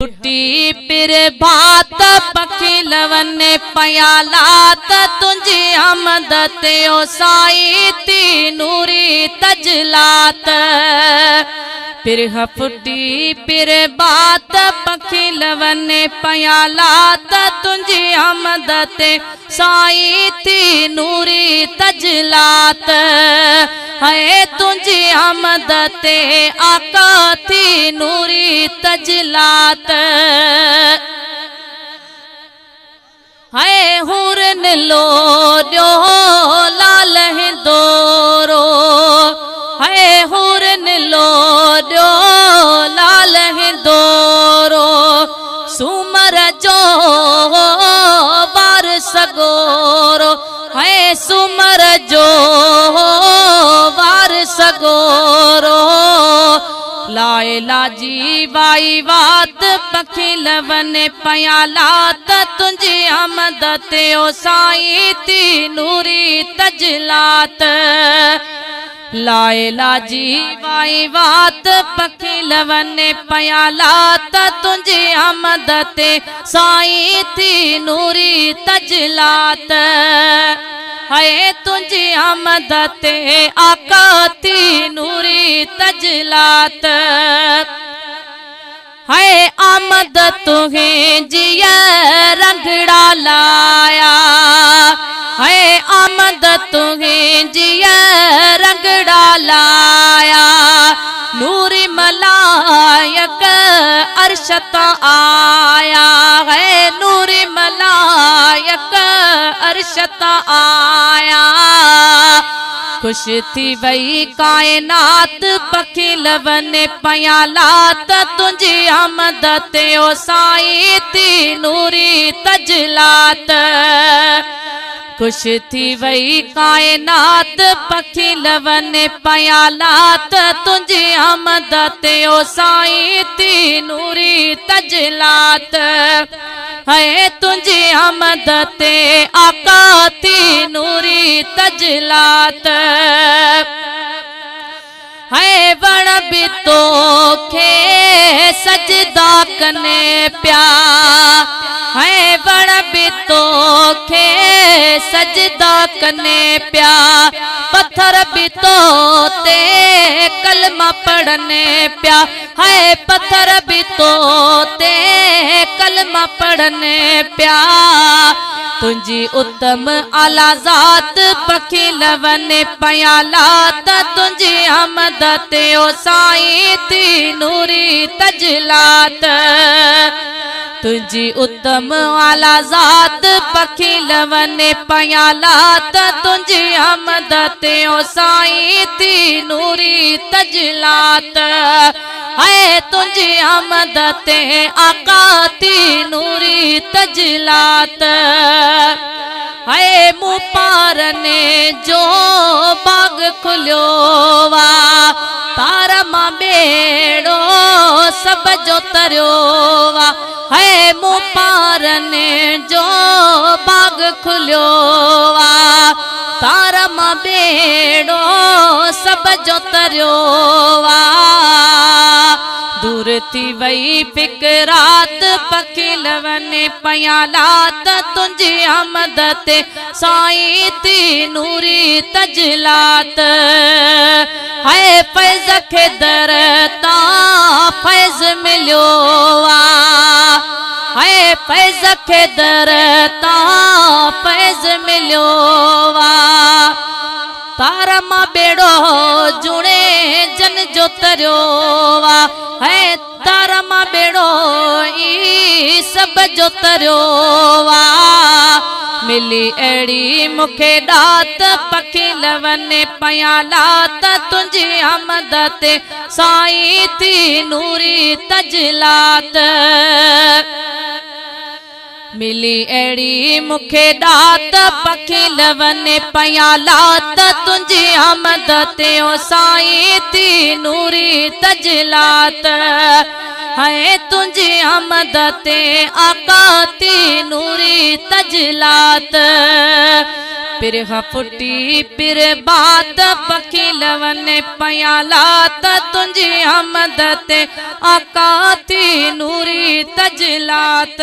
फुटी पिर भात पखिल वने पयालात तुझी आमद ते ओ साई ती नूरी तजलात पिर फुटी पिर बात पखिल वने पयालात तुझी आमद ते साई थी नूरी तजलात है तुझी आमद ते आका थी नूरी तजलात है हुरन लो जो लाल हिंदोरो है हुरन लो जो लाल हिंदोरो सुमर जो वार सगोरो है सुमर जो वार सगोरो लाए लाजी वाई वात पखिल वने पयालात तुझी आमद ते ओ साई ती नूरी तजलात लाए लाजी वाई वात पखिल वने पयालात तुझी आमद ते साई थी नूरी तजलात है तुझी आमद ते आका थी नूरी तजलात है आमद तुम्हें जिया रंगड़ा लाया है आमद तुम्हें जिया रंगड़ा लाया नूरी मलायक अरशत आया है नूरी मलायक अरशत आया खुश थी वही कायनात पखिल वने पयालात तुझी आमद ते ओ साई थी नूरी तजलात खुश थी वही कायनात पखिल वने पयालात तुझी आमद ते ओ साई थी नूरी तजलात है तुझी आमद ते आका थी नूरी तजलात है वण भी तो खे सजदा कने प्या है वण भी तो खे सजदा कने प्या पत्थर भी तो ते कलमा पढ़ने प्या है पत्थर भी तो ते कलमा पढ़ने प्या तुझी उत्तम आला जात पखिल वने पयालात तुझी आमद ते ओ साई थी नूरी तजलात तुझी उत्तम आला जात पखिल वने पयालात तुझी आमद ते ओ साई थी नूरी तजलात है तुझी आमद ते आका थी नूरी तजलात है मुँह पार ने जो बाग खुलियो वा तारा मां बेड़ो सब जो तरियो वा है मुँह पार ने जो बाग खुलियो वा तारा मां बेड़ो सब जो तरियो वा दूर थी वही फिकरात पखिल वने पयालात तुझी आमद ते साई थी नूरी तजलात है फैज खे दरता फैज मिलियो वा है फैज खे दरता फैज मिलियो वा तारा मां बेड़ो जुणे जन जो तरियो वा है तारा मां बेड़ो ई सब जो तरियो वा मिली अड़ी मुखे दात पखिल वने पयालात तुझी आमद ते साई थी नूरी तजलात मिली अड़ी मुखे दात पखिल वने पयालात तुझी आमद ते ओ साई थी नूरी तजलात है तुझी आमद ते आका थी नूरी तजलात पिर फुटी पिर बात पखी लवने पयालात तुझी आमद ते आका थी नूरी तजलात।